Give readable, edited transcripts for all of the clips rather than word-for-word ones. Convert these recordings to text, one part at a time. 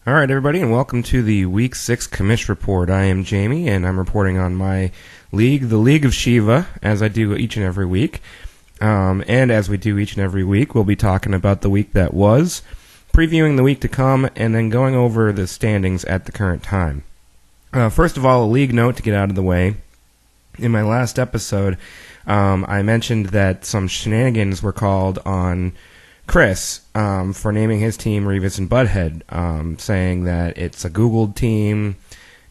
All right, everybody, and welcome to the Week 6 Commish Report. I am Jamie, and I'm reporting on my league, the League of Shiva, as I do each and every week. And as we do each and every week, we'll be talking about the week that was, previewing the week to come, and then going over the standings at the current time. First of all, a league note to get out of the way. In my last episode, I mentioned that some shenanigans were called on Chris for naming his team Revis and Butthead, saying that it's a Googled team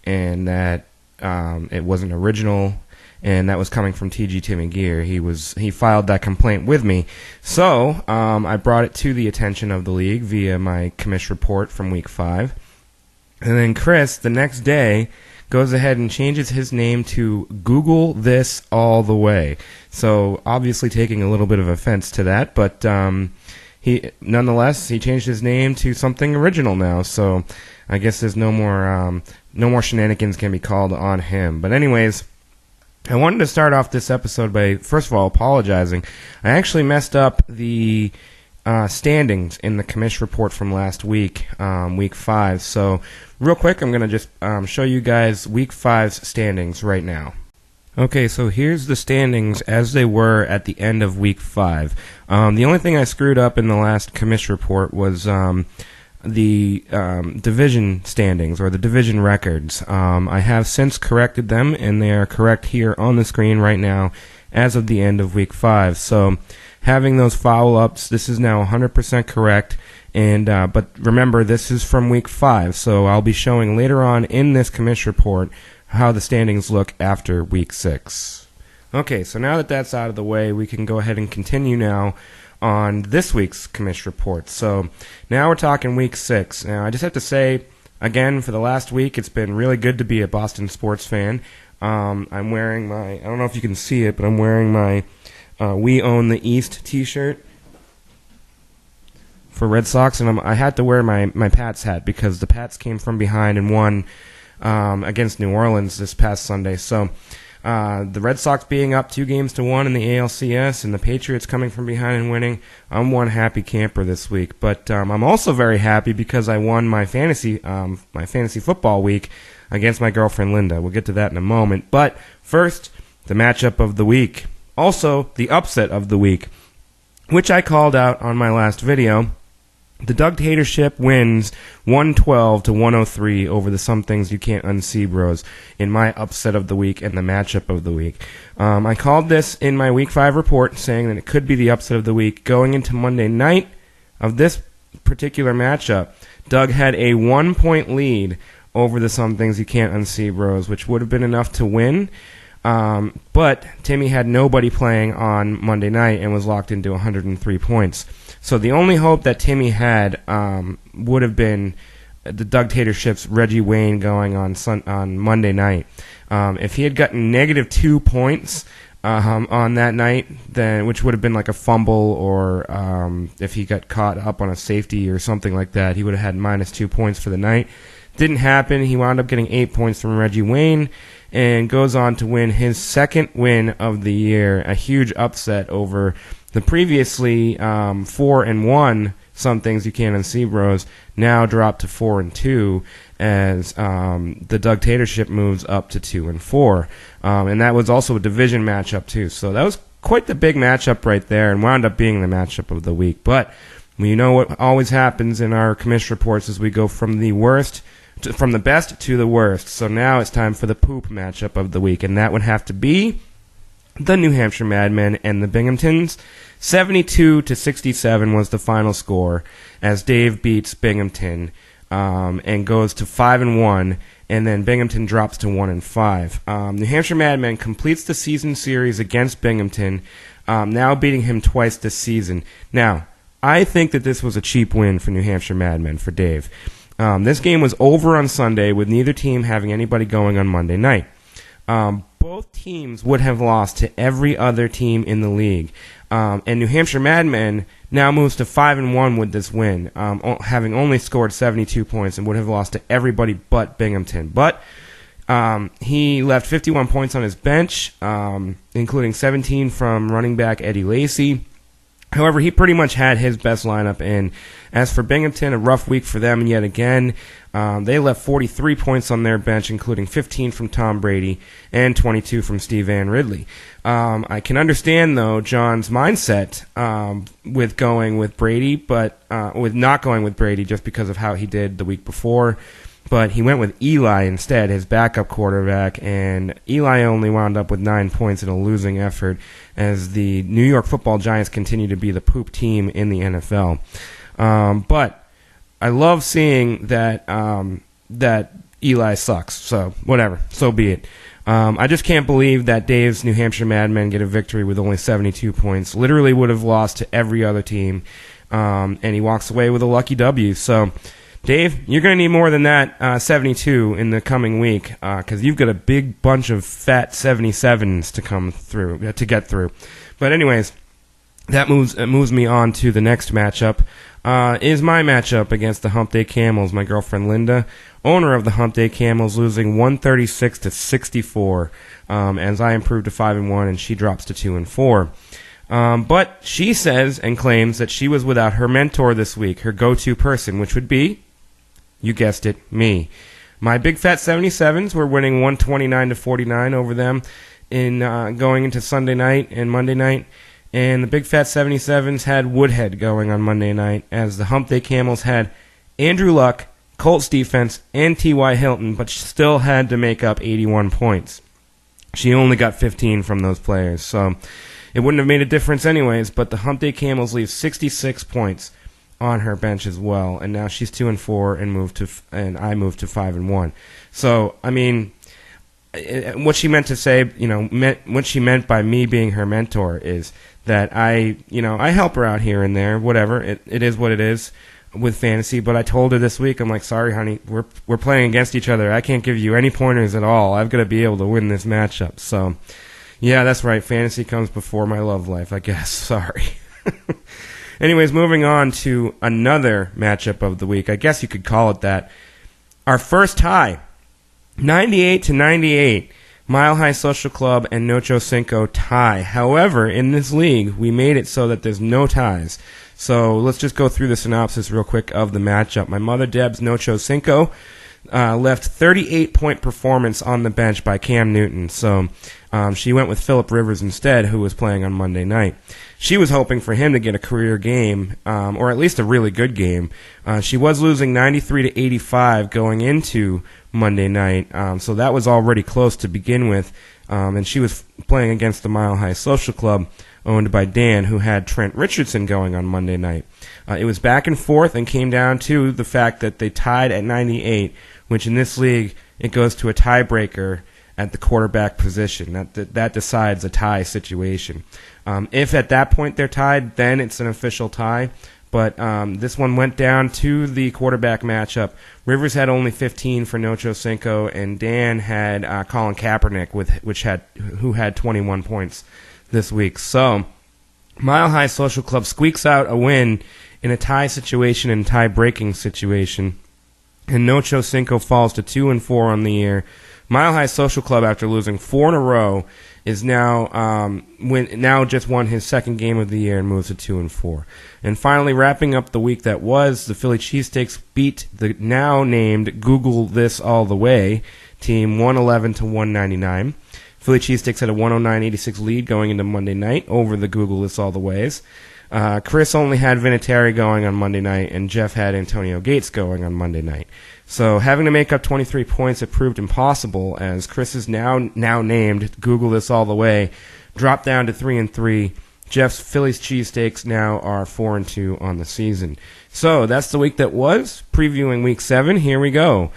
and that it wasn't original, and that was coming from TG Timmy Gear. He filed that complaint with me, so I brought it to the attention of the league via my commish report from Week 5, and then Chris the next day goes ahead and changes his name to Google This All the Way. So obviously taking a little bit of offense to that, but Nonetheless, he changed his name to something original now, so I guess there's no more shenanigans can be called on him. But anyways, I wanted to start off this episode by, first of all, apologizing. I actually messed up the standings in the commish report from last week, Week 5. So real quick, I'm going to just show you guys Week 5's standings right now. Okay, so here's the standings as they were at the end of Week 5. The only thing I screwed up in the last commish report was the division standings, or the division records. I have since corrected them, and they are correct here on the screen right now as of the end of Week 5. So having those follow-ups, this is now 100% correct. And but remember, this is from Week 5, so I'll be showing later on in this commish report how the standings look after Week 6. Okay, so now that that's out of the way, we can go ahead and continue now on this week's commish report. So now we're talking Week 6. Now I just have to say, again, for the last week, it's been really good to be a Boston sports fan. I'm wearing my, I don't know if you can see it, but I'm wearing my We Own the East t-shirt for Red Sox, and I had to wear my Pats hat because the Pats came from behind and won against New Orleans this past Sunday. So the Red Sox being up 2-1 in the ALCS and the Patriots coming from behind and winning, I'm one happy camper this week. But I'm also very happy because I won my fantasy football week against my girlfriend Linda. We'll get to that in a moment. But first, the matchup of the week. Also, the upset of the week, which I called out on my last video. The Doug Tatership wins 112 to 103 over the Some Things You Can't Unsee Bros in my upset of the week and the matchup of the week. I called this in my Week 5 report, saying that it could be the upset of the week. Going into Monday night of this particular matchup, Doug had a 1-point lead over the Some Things You Can't Unsee Bros, which would have been enough to win. But Timmy had nobody playing on Monday night and was locked into 103 points. So the only hope that Timmy had would have been the Doug Tatership's Reggie Wayne going on Monday night. If he had gotten -2 points on that night, then which would have been like a fumble, or if he got caught up on a safety or something like that, he would have had -2 points for the night. Didn't happen. He wound up getting 8 points from Reggie Wayne and goes on to win his second win of the year, a huge upset over the previously 4-1 Some Things You Can't Unsee Bros, now dropped to 4-2 as the Doug Tatership moves up to 2-4. And that was also a division matchup too. So that was quite the big matchup right there, and wound up being the matchup of the week. But you know what always happens in our commish reports is we go from the best to the worst. So now it's time for the poop matchup of the week, and that would have to be the New Hampshire Madmen and the Binghamtons. 72-67 was the final score as Dave beats Binghamton and goes to 5-1, and then Binghamton drops to 1-5. New Hampshire Madmen completes the season series against Binghamton, now beating him twice this season. Now, I think that this was a cheap win for New Hampshire Madmen for Dave. This game was over on Sunday with neither team having anybody going on Monday night. Both teams would have lost to every other team in the league. And New Hampshire Madmen now moves to 5-1 with this win, having only scored 72 points, and would have lost to everybody but Binghamton. But he left 51 points on his bench, including 17 from running back Eddie Lacy. However, he pretty much had his best lineup in. As for Binghamton, a rough week for them yet again. They left 43 points on their bench, including 15 from Tom Brady and 22 from Steve Van Ridley. I can understand, though, John's mindset with going with Brady, but with not going with Brady just because of how he did the week before. But he went with Eli instead, his backup quarterback, and Eli only wound up with 9 points in a losing effort as the New York Football Giants continue to be the poop team in the NFL. But I love seeing that that Eli sucks, so whatever, so be it. I just can't believe that Dave's New Hampshire Madmen get a victory with only 72 points. Literally would have lost to every other team, and he walks away with a lucky W. So, Dave, you're going to need more than that 72 in the coming week because you've got a big bunch of fat 77s to come through to get through. But anyways, that moves me on to the next matchup. Is my matchup against the Hump Day Camels. My girlfriend Linda, owner of the Hump Day Camels, losing 136 to 64 as I improve to 5-1 and she drops to 2-4. But she says and claims that she was without her mentor this week, her go-to person, which would be, you guessed it, me. My big fat 77s were winning 129 to 49 over them in going into Sunday night and Monday night. And the big fat 77s had Woodhead going on Monday night as the Hump Day Camels had Andrew Luck, Colts defense, and T.Y. Hilton, but still had to make up 81 points. She only got 15 from those players, so it wouldn't have made a difference anyways, but the Hump Day Camels leave 66 points on her bench as well, and now she's 2-4 and I moved to 5-1. So, I mean, what she meant to say, what she meant by me being her mentor is that I help her out here and there, whatever. It is what it is with fantasy, but I told her this week, I'm like, sorry, honey, we're playing against each other. I can't give you any pointers at all. I've got to be able to win this matchup. So, yeah, that's right. Fantasy comes before my love life, I guess. Sorry. Anyways, moving on to another matchup of the week. I guess you could call it that. Our first tie, 98 to 98. Mile High Social Club and Nocho Cinco tie. However, in this league, we made it so that there's no ties. So let's just go through the synopsis real quick of the matchup. My mother Deb's Nocho Cinco left 38-point performance on the bench by Cam Newton. So she went with Phillip Rivers instead, who was playing on Monday night. She was hoping for him to get a career game, or at least a really good game. She was losing 93 to 85 going into Monday night, so that was already close to begin with. And she was playing against the Mile High Social Club, owned by Dan, who had Trent Richardson going on Monday night. It was back and forth and came down to the fact that they tied at 98, which in this league, it goes to a tiebreaker at the quarterback position. That decides a tie situation. If at that point they're tied, then it's an official tie. But this one went down to the quarterback matchup. Rivers had only 15 for Nocho Cinco, and Dan had Colin Kaepernick, who had 21 points this week. So Mile High Social Club squeaks out a win in a tie situation and tie-breaking situation, and Nocho Cinco falls to 2-4 on the year. Mile High Social Club, after losing 4 in a row, is now just won his second game of the year and moves to 2-4. And finally, wrapping up the week that was, the Philly Cheesesteaks beat the now named Google This All the Way team 111 to 199. Philly Cheesesteaks had a 109-86 lead going into Monday night over the Google This All the Ways. Chris only had Vinatieri going on Monday night, and Jeff had Antonio Gates going on Monday night. So having to make up 23 points, it proved impossible, as Chris is now named Google This All the Way, dropped down to 3-3. Jeff's Philly's Cheesesteaks now are 4-2 on the season. So that's the week that was. Previewing Week 7, here we go.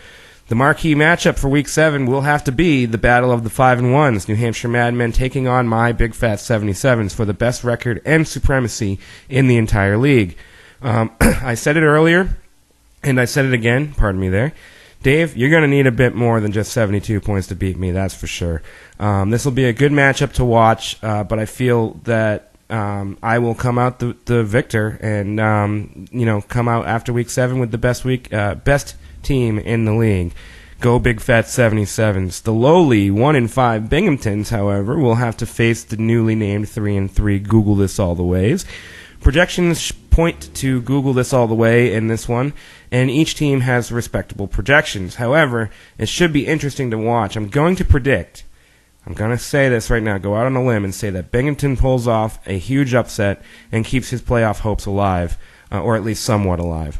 The marquee matchup for Week 7 will have to be the battle of the 5-1s, New Hampshire Madmen taking on my Big Fat 77s for the best record and supremacy in the entire league. I said it earlier, and I said it again, pardon me there. Dave, you're going to need a bit more than just 72 points to beat me, that's for sure. This will be a good matchup to watch, but I feel that I will come out the victor and come out after Week 7 with the best team in the league. Go Big Fat 77s. The lowly 1-5 Binghamtons, however, will have to face the newly named 3-3 Google This All the Ways. Projections point to Google This All the Way in this one, and each team has respectable projections. However, it should be interesting to watch. I'm going to say this right now, go out on a limb and say that Binghamton pulls off a huge upset and keeps his playoff hopes alive, or at least somewhat alive.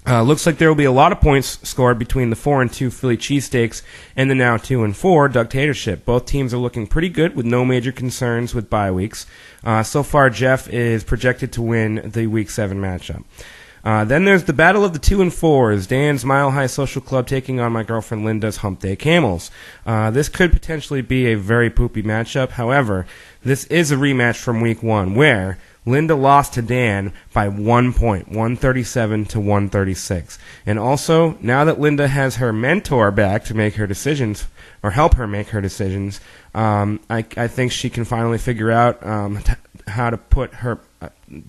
Looks like there will be a lot of points scored between the 4-2 Philly Cheesesteaks and the now 2-4 Dictatorship. Both teams are looking pretty good with no major concerns with bye weeks. So far, Jeff is projected to win the Week 7 matchup. Then there's the battle of the 2-4s, Dan's Mile High Social Club taking on my girlfriend Linda's Hump Day Camels. This could potentially be a very poopy matchup. However, this is a rematch from Week 1 where Linda lost to Dan by 1 point, 137 to 136. And also, now that Linda has her mentor back to make her decisions, or help her make her decisions, I think she can finally figure out how to put her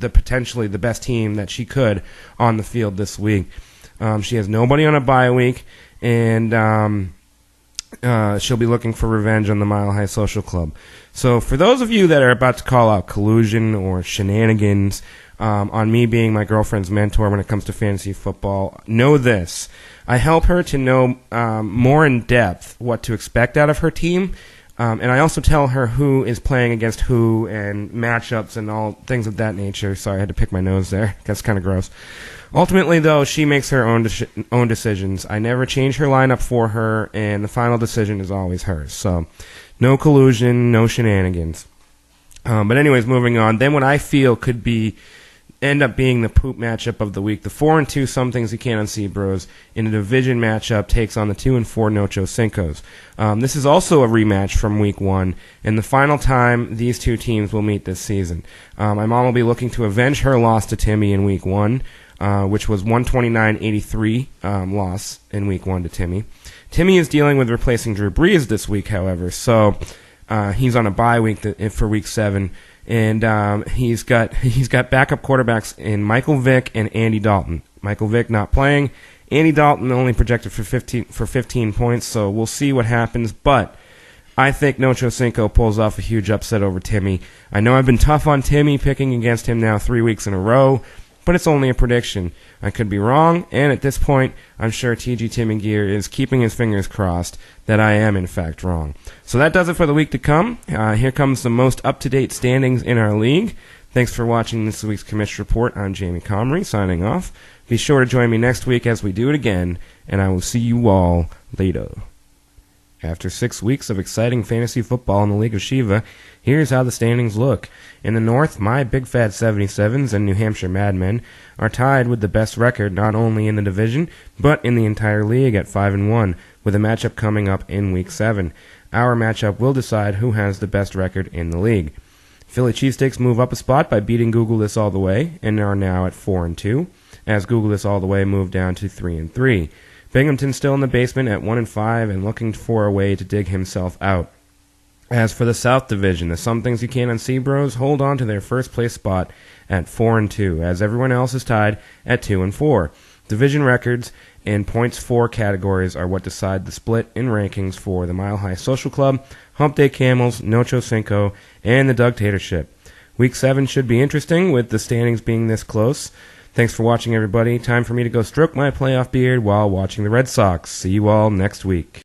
potentially the best team that she could on the field this week. She has nobody on a bye week, and she'll be looking for revenge on the Mile High Social Club. So for those of you that are about to call out collusion or shenanigans on me being my girlfriend's mentor when it comes to fantasy football, know this. I help her to know more in depth what to expect out of her team, and I also tell her who is playing against who and matchups and all things of that nature. Sorry, I had to pick my nose there. That's kind of gross. Ultimately, though, she makes her own decisions. I never change her lineup for her, and the final decision is always hers. So, no collusion, no shenanigans. But anyways, moving on. Then what I feel could end up being the poop matchup of the week. The 4-2 Some Things You Can't Unsee Bros in a division matchup takes on the 2-4 Nocho Cincos. This is also a rematch from Week 1, and the final time these two teams will meet this season. My mom will be looking to avenge her loss to Timmy in Week 1. Which was 129-83 loss in Week 1 to Timmy. Timmy is dealing with replacing Drew Brees this week, however, so he's on a bye week for Week 7, and he's got backup quarterbacks in Michael Vick and Andy Dalton. Michael Vick not playing, Andy Dalton only projected for 15 points, so we'll see what happens, but I think Nocho Cinco pulls off a huge upset over Timmy. I know I've been tough on Timmy, picking against him now 3 weeks in a row, but it's only a prediction. I could be wrong, and at this point, I'm sure TG Timmy Gear is keeping his fingers crossed that I am, in fact, wrong. So that does it for the week to come. Here comes the most up-to-date standings in our league. Thanks for watching this week's Commish Report. I'm Jamie Comrie, signing off. Be sure to join me next week as we do it again, and I will see you all later. After 6 weeks of exciting fantasy football in the League of Shiva, here's how the standings look. In the North, my Big Fat 77s and New Hampshire Madmen are tied with the best record not only in the division, but in the entire league at 5-1, with a matchup coming up in Week 7. Our matchup will decide who has the best record in the league. Philly Cheesesteaks move up a spot by beating Google This All the Way and are now at 4-2, as Google This All the Way moved down to 3-3. Binghamton still in the basement at 1-5 and looking for a way to dig himself out. As for the South Division, the Some Things You Can't Unsee Bros hold on to their first place spot at 4-2, as everyone else is tied at 2-4. Division records and points for categories are what decide the split in rankings for the Mile High Social Club, Hump Day Camels, Nocho Cinco, and the Dictatorship. Week 7 should be interesting with the standings being this close. Thanks for watching, everybody. Time for me to go stroke my playoff beard while watching the Red Sox. See you all next week.